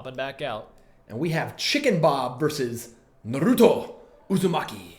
Popping back out. And we have ChickenBob versus Naruto Uzumaki.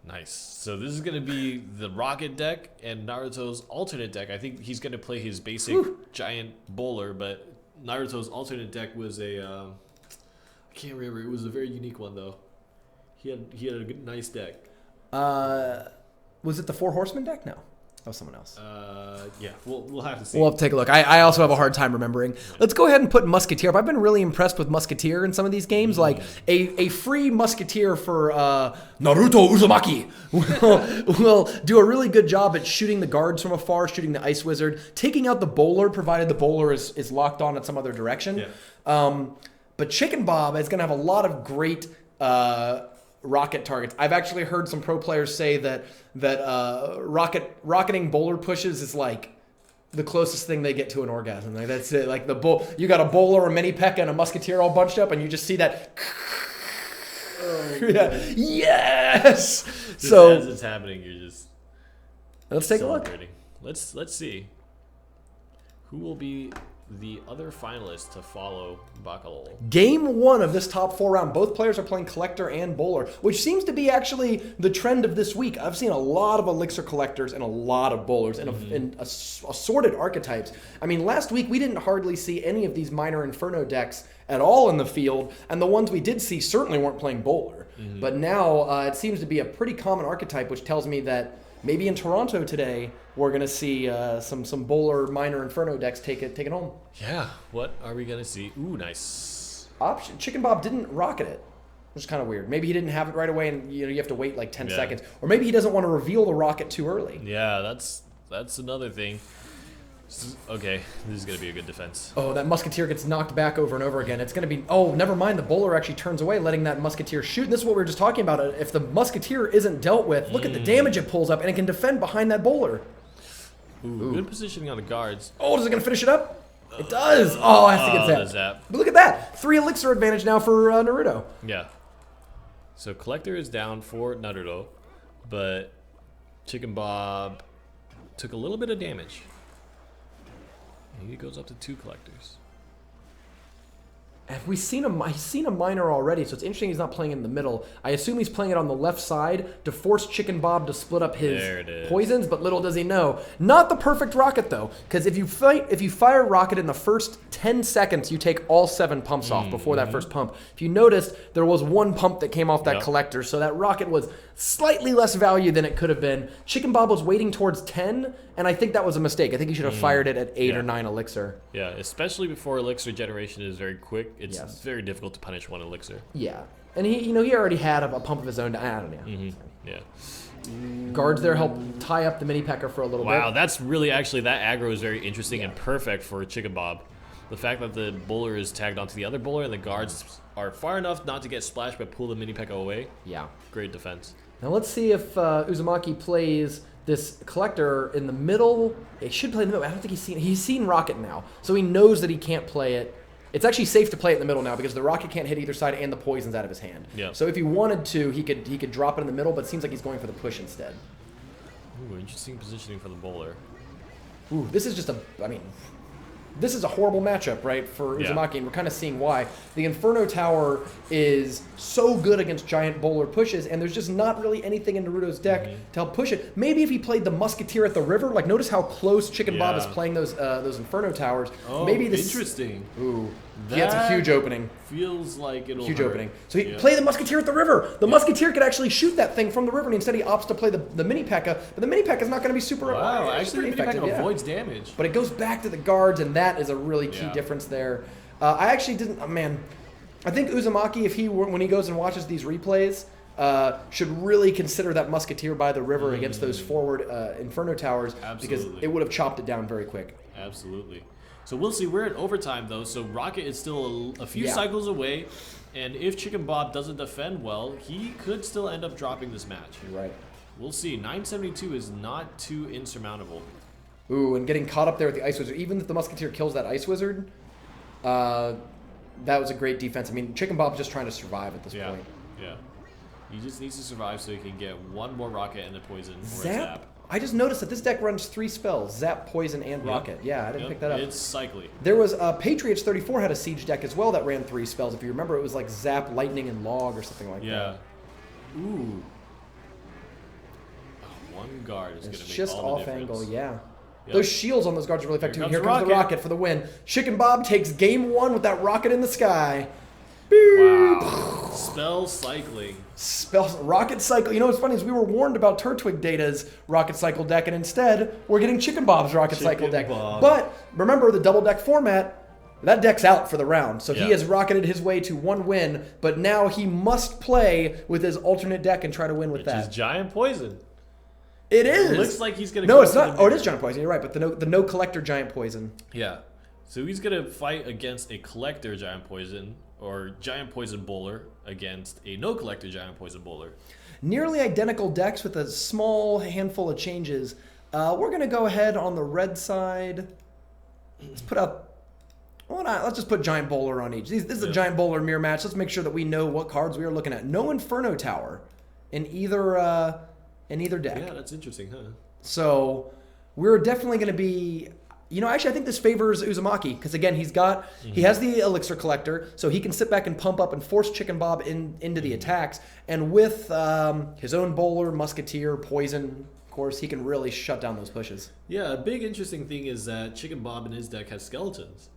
Nice. So this is going to be the Rocket deck and Naruto's alternate deck. I think he's going to play his basic giant bowler, but Naruto's alternate deck was a... I can't remember. It was a very unique one, though. He had a good, nice deck. Was it the Four Horsemen deck? No. That was someone else. Yeah, we'll have to see. We'll have to take a look. I also have a hard time remembering. Let's go ahead and put Musketeer up. I've been really impressed with Musketeer in some of these games. Like a free Musketeer for Naruto Uzumaki will do a really good job at shooting the guards from afar, shooting the Ice Wizard, taking out the bowler, provided the bowler is locked on in some other direction. Yeah. But ChickenBob is going to have a lot of great rocket targets. I've actually heard some pro players say that rocketing bowler pushes is like the closest thing they get to an orgasm. Like that's it. Like you got a bowler, a mini P.E.K.K.A, and a Musketeer all bunched up, and you just see that. Yeah. Yes. Just as it's happening, you're just. Let's take a look. Let's see who will be the other finalists to follow Bacalol. Game 1 of this top 4 round. Both players are playing Collector and Bowler, which seems to be actually the trend of this week. I've seen a lot of Elixir Collectors and a lot of Bowlers and assorted archetypes. I mean, last week we didn't hardly see any of these minor Inferno decks at all in the field, and the ones we did see certainly weren't playing Bowler. But now it seems to be a pretty common archetype, which tells me that maybe in Toronto today, we're going to see some Bowler minor Inferno decks take it home. Yeah, what are we going to see? Ooh, nice. Option. ChickenBob didn't rocket it, which is kind of weird. Maybe he didn't have it right away and you have to wait like 10 seconds. Or maybe he doesn't want to reveal the rocket too early. Yeah, that's another thing. Okay, this is going to be a good defense. Oh, that Musketeer gets knocked back over and over again. It's going to be... Oh, never mind. The Bowler actually turns away, letting that Musketeer shoot. And this is what we were just talking about. If the Musketeer isn't dealt with, look at the damage it pulls up, and it can defend behind that Bowler. Ooh. Good positioning on the guards. Oh, is it going to finish it up? It does. Oh, it has to get zapped. But look at that. 3 Elixir advantage now for Naruto. Yeah. So Collector is down for Naruto, but ChickenBob took a little bit of damage. He goes up to 2 Collectors. Have we seen he's seen a minor already, so it's interesting he's not playing in the middle. I assume he's playing it on the left side to force ChickenBob to split up his poisons, but little does he know. Not the perfect rocket, though, because if you fire rocket in the first 10 seconds, you take all 7 pumps off before that first pump. If you noticed, there was 1 pump that came off that Collector, so that rocket was slightly less value than it could have been. ChickenBob was waiting towards 10, and I think that was a mistake. I think he should have fired it at 8 or 9 Elixir. Yeah, especially before Elixir generation is very quick. It's very difficult to punish 1 Elixir. Yeah, and he I had a pump of his own. I don't know. Yeah. Guards there help tie up the mini P.E.K.K.A for a little bit. Wow, that's really actually that aggro is very interesting and perfect for ChickenBob. The fact that the bowler is tagged onto the other bowler and the guards are far enough not to get splashed but pull the mini P.E.K.K.A away. Yeah. Great defense. Now let's see if Uzumaki plays this Collector in the middle. He should play in the middle. I don't think he's seen Rocket now, so he knows that he can't play it. It's actually safe to play it in the middle now because the rocket can't hit either side and the poison's out of his hand. Yeah. So if he wanted to, he could drop it in the middle, but it seems like he's going for the push instead. Ooh, interesting positioning for the bowler. Ooh, this is just this is a horrible matchup, right, for Uzumaki, and we're kind of seeing why. The Inferno Tower is so good against giant bowler pushes, and there's just not really anything in Naruto's deck to help push it. Maybe if he played the Musketeer at the river, like notice how close ChickenBob is playing those Inferno Towers. Oh, maybe this interesting. Ooh, that's a huge opening. Feels like it'll huge hurt. Opening. So he play the Musketeer at the river. The Musketeer could actually shoot that thing from the river, and instead he opts to play the mini P.E.K.K.A. But the mini P.E.K.K.A is not going to be super. Wow, actually the mini P.E.K.K.A avoids damage. But it goes back to the guards, and that is a really key difference there. I actually didn't. I think Uzumaki, when he goes and watches these replays, should really consider that Musketeer by the river against those forward Inferno Towers because it would have chopped it down very quick. Absolutely. So we'll see. We're in overtime, though, so Rocket is still a few cycles away, and if ChickenBob doesn't defend well, he could still end up dropping this match. Right. We'll see. 972 is not too insurmountable. Ooh, and getting caught up there with the Ice Wizard. Even if the Musketeer kills that Ice Wizard, that was a great defense. I mean, ChickenBob's just trying to survive at this point. Yeah. He just needs to survive so he can get 1 more rocket and a poison or a Zap? zap. I just noticed that this deck runs 3 spells: Zap, Poison, and Rocket. Yeah, I didn't pick that up. It's cycling. There was Patriots 34 had a Siege deck as well that ran 3 spells. If you remember, it was like Zap, Lightning, and Log or something like that. Yeah. Ooh. One guard is going to make just all the off difference. angle, yeah. Yep. Those shields on those guards are really effective. Here comes the Rocket. Rocket for the win. ChickenBob takes game 1 with that rocket in the sky. Wow. Spell cycling. Rocket Cycle. You know what's funny is we were warned about Turtwig Data's Rocket Cycle deck, and instead we're getting ChickenBob's Rocket Cycle deck. But remember, the double deck format, that deck's out for the round. So he has rocketed his way to 1 win, but now he must play with his alternate deck and try to win with that. Which is Giant Poison. It is. It looks like he's going to No, it's not. Oh, it is Giant Poison. You're right, but the no collector Giant Poison. Yeah. So he's going to fight against a collector Giant Poison, or Giant Poison Bowler against a no collector Giant Poison Bowler. Nearly identical decks with a small handful of changes. We're going to go ahead on the red side. Let's put up... Well, let's just put Giant Bowler on each. This is a Giant Bowler mirror match. Let's make sure that we know what cards we are looking at. No Inferno Tower in either deck. Yeah, that's interesting, huh? So we're definitely going to be... You know, actually, I think this favors Uzumaki because, again, he has the Elixir Collector, so he can sit back and pump up and force ChickenBob into the attacks. And with his own Bowler, Musketeer, Poison, of course, he can really shut down those pushes. Yeah, a big interesting thing is that ChickenBob in his deck has skeletons.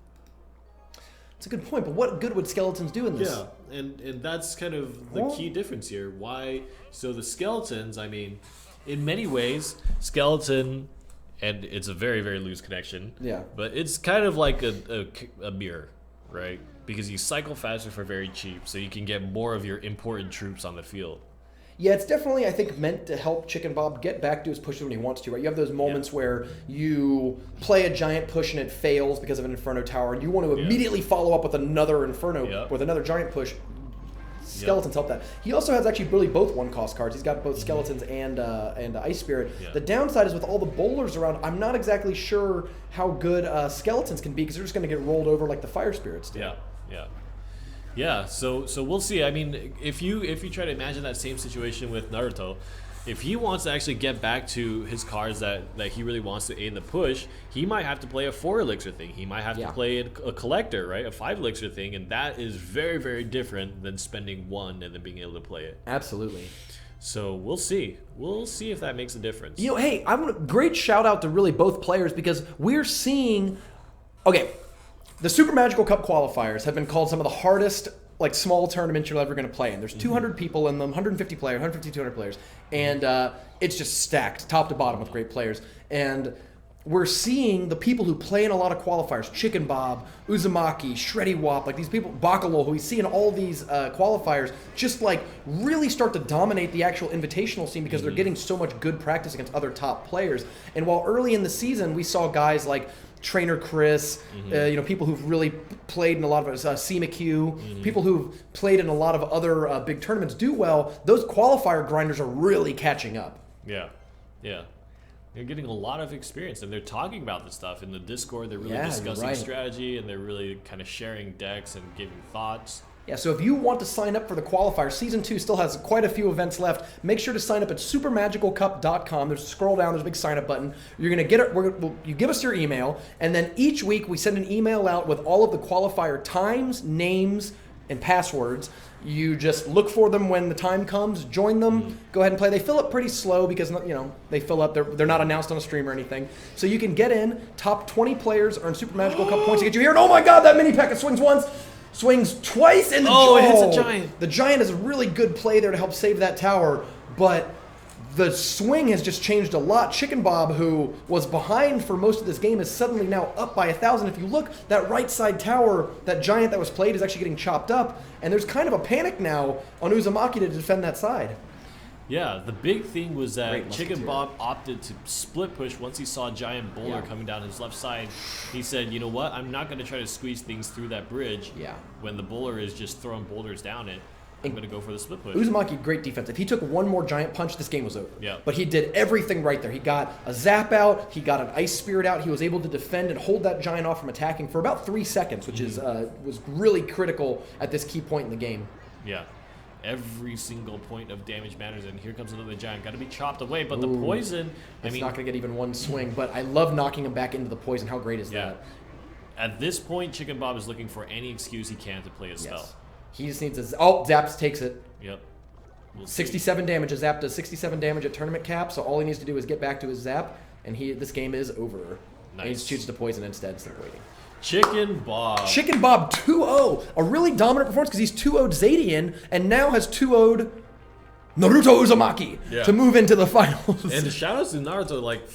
It's a good point, but what good would skeletons do in this? Yeah, and that's kind of the key difference here. Why? So the skeletons, I mean, in many ways, skeleton... And it's a very, very loose connection. Yeah. But it's kind of like a mirror, right? Because you cycle faster for very cheap, so you can get more of your important troops on the field. Yeah, it's definitely, I think, meant to help ChickenBob get back to his pushes when he wants to, right? You have those moments where you play a giant push and it fails because of an Inferno Tower, and you want to immediately follow up with another Inferno, with another giant push. Skeletons help that. He also has actually really both 1-cost cards. He's got both Skeletons and Ice Spirit. Yeah. The downside is with all the bowlers around, I'm not exactly sure how good Skeletons can be because they're just going to get rolled over like the Fire Spirits do. Yeah. So we'll see. I mean, if you try to imagine that same situation with Naruto, if he wants to actually get back to his cards that he really wants to aid in the push, he might have to play a 4 elixir thing. He might have to play a collector, right? A 5 elixir thing, and that is very, very different than spending 1 and then being able to play it. Absolutely. So we'll see. We'll see if that makes a difference. You know, hey, great shout out to really both players because we're seeing... Okay, the Super Magical Cup qualifiers have been called some of the hardest small tournaments you're ever going to play in. There's 200 people in them, 150 players, 150, 200 players. And it's just stacked, top to bottom with great players. And we're seeing the people who play in a lot of qualifiers, ChickenBob, Uzumaki, Shreddy Wop, like these people, Bakalo, who we see in all these qualifiers, just really start to dominate the actual invitational scene because they're getting so much good practice against other top players. And while early in the season, we saw guys like Trainer Chris, people who've really played in a lot of CMQ, people who've played in a lot of other big tournaments do well. Those qualifier grinders are really catching up. Yeah. They're getting a lot of experience, and they're talking about this stuff in the Discord. They're really discussing strategy, and they're really kind of sharing decks and giving thoughts. Yeah, so if you want to sign up for the qualifier, Season 2 still has quite a few events left. Make sure to sign up at supermagicalcup.com. There's scroll down, there's a big sign-up button. You're going to get it. You give us your email, and then each week we send an email out with all of the qualifier times, names, and passwords. You just look for them when the time comes, join them, go ahead and play. They fill up pretty slow because they fill up. They're not announced on a stream or anything. So you can get in. Top 20 players earn Super Magical Cup points to get you here. And oh my God, that mini packet swings once. Swings twice in the it hits a giant. The giant is a really good play there to help save that tower, but the swing has just changed a lot. ChickenBob, who was behind for most of this game, is suddenly now up by 1,000. If you look, that right side tower, that giant that was played is actually getting chopped up, and there's kind of a panic now on Uzumaki to defend that side. Yeah, the big thing was that ChickenBob opted to split push once he saw Giant Bowler coming down his left side. He said, you know what, I'm not going to try to squeeze things through that bridge when the bowler is just throwing boulders down it. I'm going to go for the split push. Uzumaki, great defense. If he took one more giant punch, this game was over. Yeah. But he did everything right there. He got a zap out. He got an ice spirit out. He was able to defend and hold that giant off from attacking for about 3 seconds, which is was really critical at this key point in the game. Yeah. Every single point of damage matters, and here comes another giant. Got to be chopped away, but the poison. It's not going to get even one swing, but I love knocking him back into the poison. How great is that? At this point, ChickenBob is looking for any excuse he can to play his spell. He just needs a... Oh, Zaps takes it. Yep. 67 damage. A Zap does 67 damage at tournament cap, so all he needs to do is get back to his Zap, and this game is over. Nice. And he chooses to poison instead instead of waiting. ChickenBob. ChickenBob 2-0. A really dominant performance because he's 2-0'd Zadian and now has 2-0'd Naruto Uzumaki to move into the finals. And the shoutouts to Naruto, like